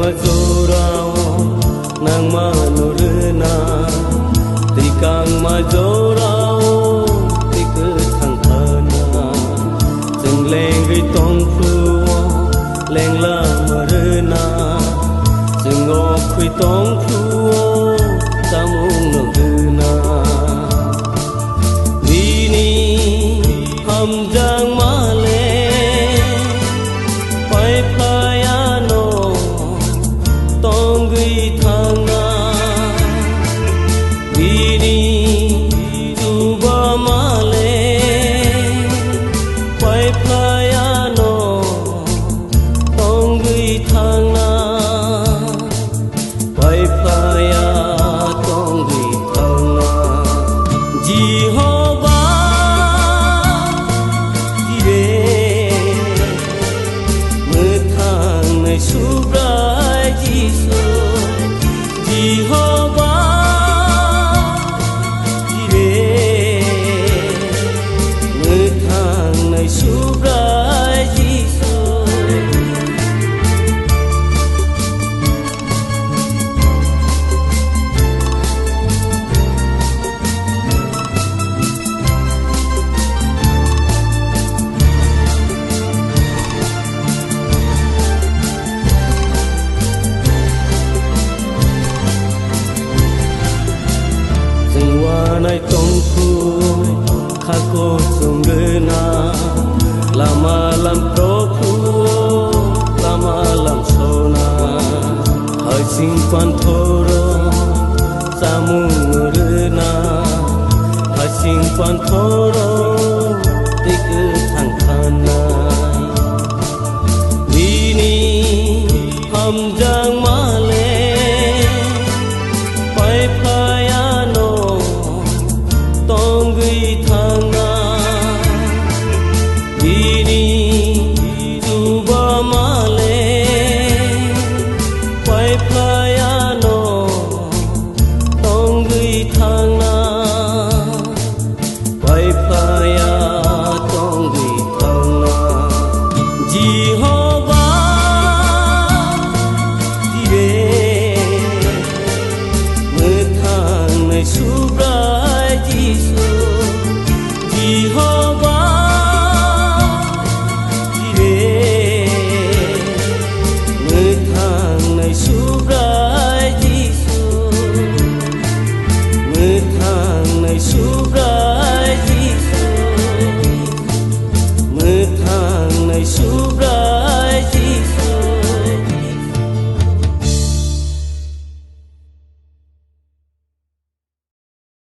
Mazorao nang manurna tikang mazorao tikang thana jeng leng ri tong phu leng la marna jeng o khui tong phu tamung nogna dini ham jang male pai phayano tongui thanga dini tuba male pai phayano tongui thanga pai phaya tongui thanga Jehovah dire muthang nai subra Jehovah dire muthang nai subrai Jisu nai tong phu khako sungna lama lam pro phu lama lam sona hai sing pan thoro samung rna hai sing pan thoro tik thang khana dini ham jang male pai phayano tongui thanga dini tuba male pai phayano tongui thanga pai phaya tongui thanga Jehovah dire muthang nai subrai Jisu Jehovah dire muthang nai subrai Jisu muthang nai subrai Jisu muthang nai subrai